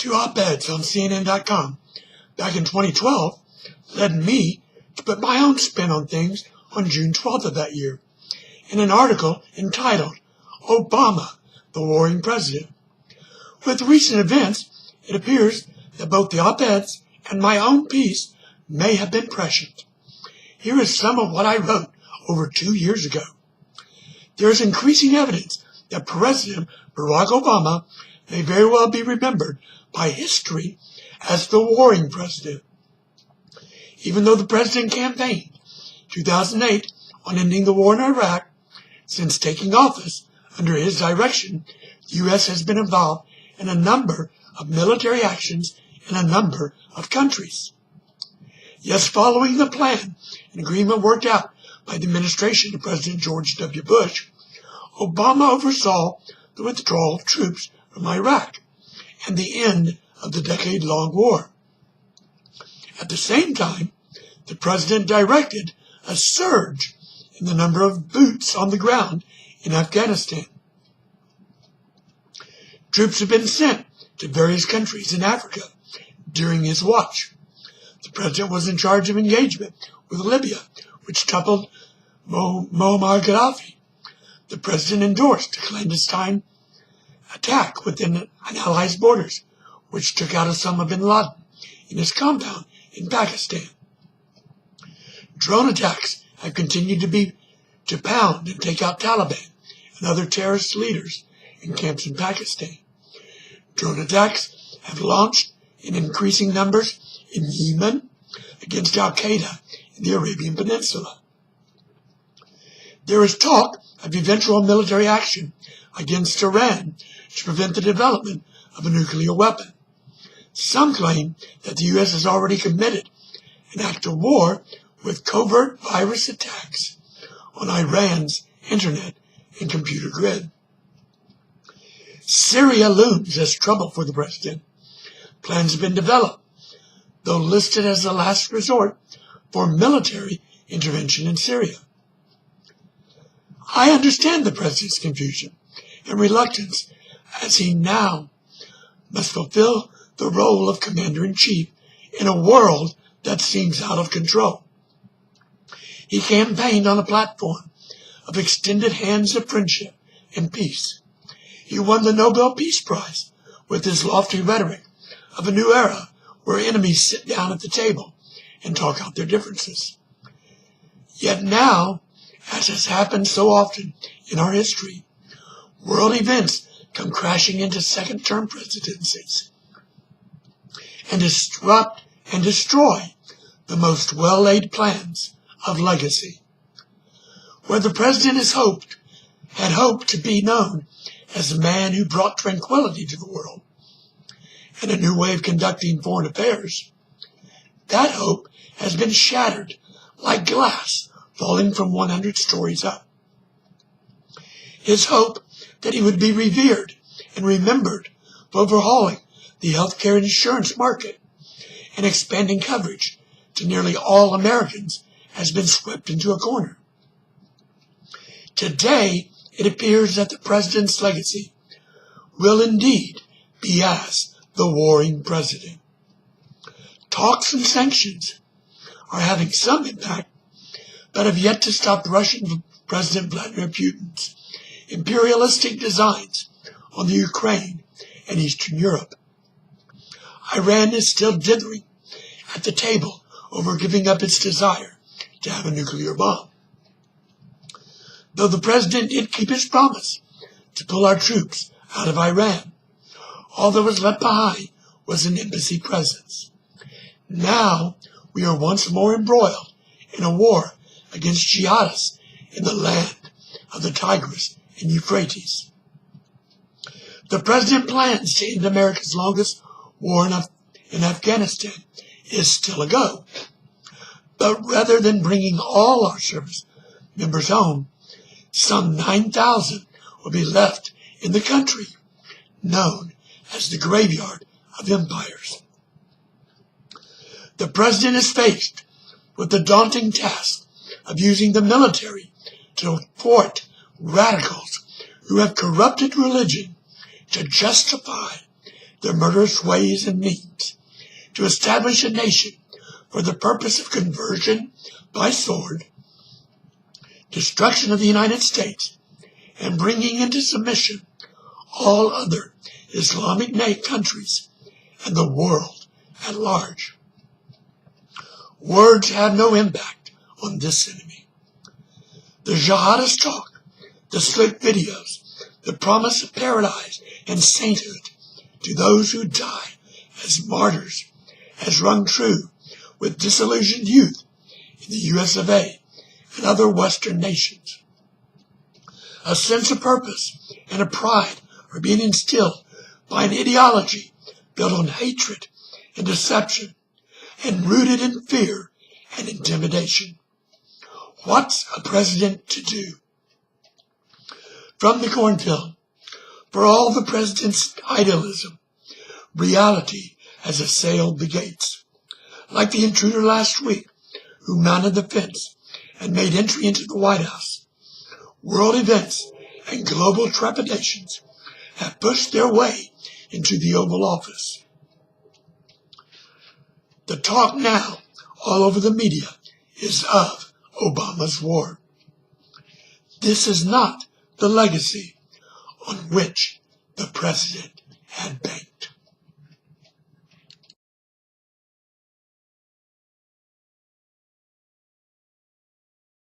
two op-eds on CNN.com back in 2012 led me to put my own spin on things on June 12th of that year in an article entitled Obama, the Warring President. With recent events, it appears that both the op-eds and my own piece may have been prescient. Here is some of what I wrote over 2 years ago. There is increasing evidence that President Barack Obama may very well be remembered by history as the warring president. Even though the president campaigned in 2008 on ending the war in Iraq, since taking office under his direction, the U.S. has been involved in a number of military actions in a number of countries. Yes, following the plan and agreement worked out by the administration of President George W. Bush, Obama oversaw the withdrawal of troops from Iraq and the end of the decade-long war. At the same time, the president directed a surge in the number of boots on the ground in Afghanistan. Troops have been sent to various countries in Africa during his watch. The president was in charge of engagement with Libya, which toppled Muammar Gaddafi. The president endorsed a clandestine attack within an ally's borders, which took out Osama bin Laden in his compound in Pakistan. Drone attacks have continued to pound and take out Taliban and other terrorist leaders in camps in Pakistan. Drone attacks have launched in increasing numbers in Yemen against Al-Qaeda in the Arabian Peninsula. There is talk of eventual military action against Iran to prevent the development of a nuclear weapon. Some claim that the U.S. has already committed an act of war with covert virus attacks on Iran's internet and computer grid. Syria looms as trouble for the president. Plans have been developed, though listed as a last resort for military intervention in Syria. I understand the president's confusion and reluctance as he now must fulfill the role of commander-in-chief in a world that seems out of control. He campaigned on a platform of extended hands of friendship and peace. He won the Nobel Peace Prize with his lofty rhetoric of a new era where enemies sit down at the table and talk out their differences. Yet now, as has happened so often in our history, world events come crashing into second-term presidencies and disrupt and destroy the most well-laid plans of legacy. Where the president had hoped to be known as the man who brought tranquility to the world and a new way of conducting foreign affairs, that hope has been shattered like glass falling from 100 stories up. His hope that he would be revered and remembered for overhauling the healthcare insurance market and expanding coverage to nearly all Americans has been swept into a corner. Today, it appears that the president's legacy will indeed be as the warring president. Talks and sanctions are having some impact, but have yet to stop Russian President Vladimir Putin's imperialistic designs on the Ukraine and Eastern Europe. Iran is still dithering at the table over giving up its desire to have a nuclear bomb. Though the president did keep his promise to pull our troops out of Iran, all that was left behind was an embassy presence. Now we are once more embroiled in a war against jihadists in the land of the Tigris and Euphrates. The president plans to end America's longest war in Afghanistan is still a go. But rather than bringing all our service members home, some 9,000 will be left in the country, known as the graveyard of empires. The president is faced with the daunting task of using the military to thwart radicals who have corrupted religion to justify their murderous ways and means to establish a nation for the purpose of conversion by sword, destruction of the United States, and bringing into submission all other Islamic countries and the world at large. Words have no impact on this enemy. The jihadist talk, the slick videos, the promise of paradise and sainthood to those who die as martyrs has rung true with disillusioned youth in the US of A and other Western nations. A sense of purpose and a pride are being instilled by an ideology built on hatred and deception and rooted in fear and intimidation. What's a president to do? From the cornfield, for all the president's idealism, reality has assailed the gates. Like the intruder last week who mounted the fence and made entry into the White House, world events and global trepidations have pushed their way into the Oval Office. The talk now all over the media is of Obama's war. This is not the legacy on which the president had banked.